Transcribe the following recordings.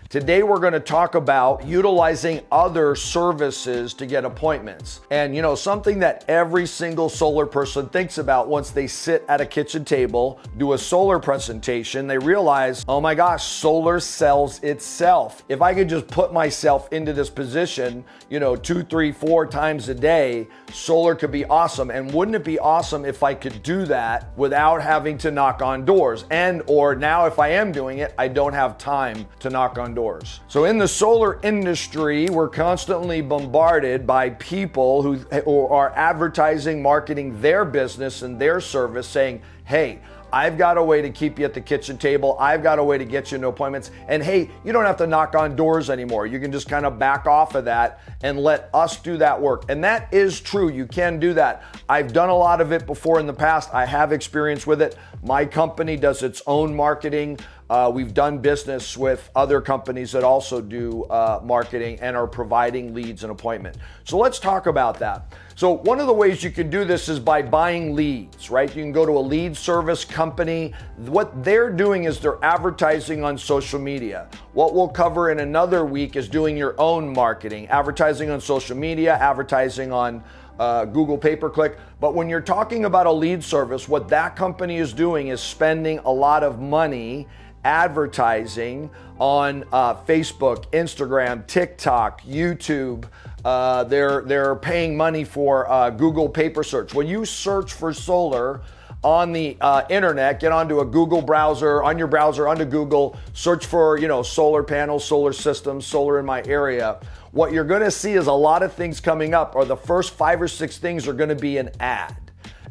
Today we're going to talk about utilizing other services to get appointments. And something that every single solar person thinks about once they sit at a kitchen table, do a solar presentation, they realize, oh my gosh, solar sells itself. If I could just put myself into this position, 2, 3, 4 times a day, solar could be awesome. And wouldn't it be awesome if I could do that without having to knock on doors? Or now if I am doing it, I don't have time to knock on doors. So in the solar industry, we're constantly bombarded by people who are advertising, marketing their business and their service, saying, hey, I've got a way to keep you at the kitchen table. I've got a way to get you into appointments. And hey, you don't have to knock on doors anymore. You can just kind of back off of that and let us do that work. And that is true. You can do that. I've done a lot of it before in the past. I have experience with it. My company does its own marketing. We've done business with other companies that also do marketing and are providing leads and appointment. So let's talk about that. So one of the ways you can do this is by buying leads, right? You can go to a lead service company. What they're doing is they're advertising on social media. What we'll cover in another week is doing your own marketing, advertising on social media, advertising on Google pay-per-click. But when you're talking about a lead service, what that company is doing is spending a lot of money advertising on Facebook, Instagram, TikTok, YouTube. They're paying money for Google paper search. When you search for solar on the internet, get onto a Google browser, on your browser, onto Google, search for solar panels, solar systems, solar in my area. What you're going to see is a lot of things coming up, or the first 5 or 6 things are going to be an ad.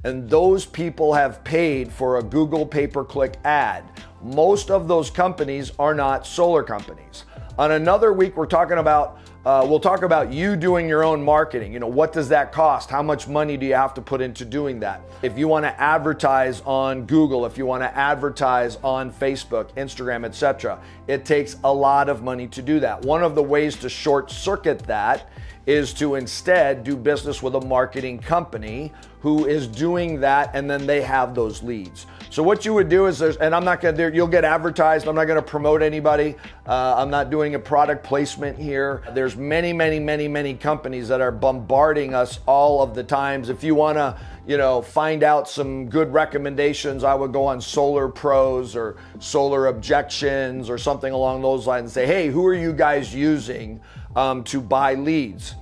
And those people have paid for a Google pay-per-click ad. Most of those companies are not solar companies. On another week, we'll talk about you doing your own marketing. What does that cost? How much money do you have to put into doing that? If you want to advertise on Google, if you want to advertise on Facebook, Instagram, etc., it takes a lot of money to do that. One of the ways to short circuit that is to instead do business with a marketing company who is doing that, and then they have those leads. So what you would do is you'll get advertised. I'm not going to promote anybody. I'm not doing a product placement here. There's many companies that are bombarding us all of the times. If you want to, find out some good recommendations, I would go on Solar Pros or Solar Objections or something along those lines and say, hey, who are you guys using to buy leads?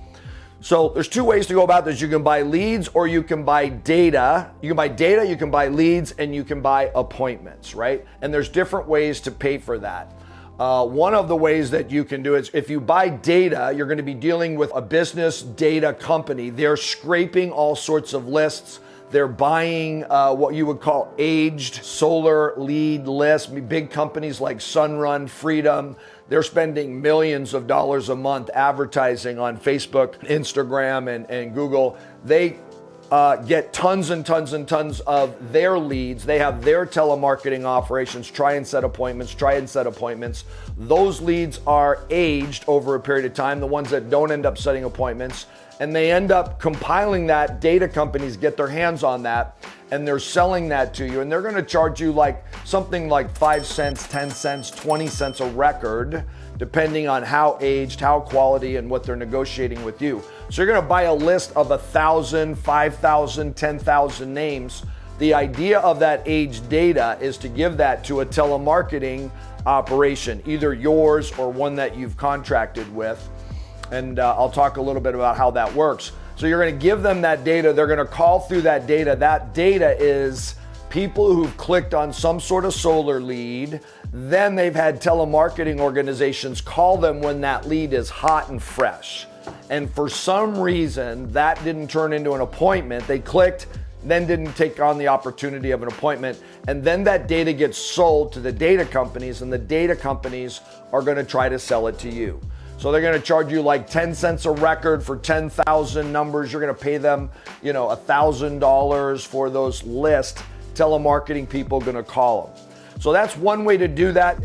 So there's 2 ways to go about this. You can buy leads or you can buy data. You can buy data, you can buy leads, and you can buy appointments, right? And there's different ways to pay for that. One of the ways that you can do is if you buy data, you're going to be dealing with a business data company. They're scraping all sorts of lists. They're buying what you would call aged solar lead lists. Big companies like Sunrun, Freedom, they're spending millions of dollars a month advertising on Facebook, Instagram, and Google. They get tons and tons of their leads. They have their telemarketing operations, try and set appointments. Those leads are aged over a period of time, the ones that don't end up setting appointments. And they end up compiling that. Data companies get their hands on that and they're selling that to you. And they're going to charge you something like 5 cents, 10 cents, 20 cents a record, depending on how aged, how quality, and what they're negotiating with you. So you're going to buy a list of 1,000, 5,000, 10,000 names. The idea of that age data is to give that to a telemarketing operation, either yours or one that you've contracted with. And I'll talk a little bit about how that works. So you're going to give them that data. They're going to call through that data. That data is people who've clicked on some sort of solar lead. Then they've had telemarketing organizations call them when that lead is hot and fresh. And for some reason, that didn't turn into an appointment. They clicked, then didn't take on the opportunity of an appointment. And then that data gets sold to the data companies, and the data companies are going to try to sell it to you. So they're going to charge you 10 cents a record for 10,000 numbers. You're going to pay them, $1,000 for those lists. Telemarketing people are going to call them. So that's one way to do that.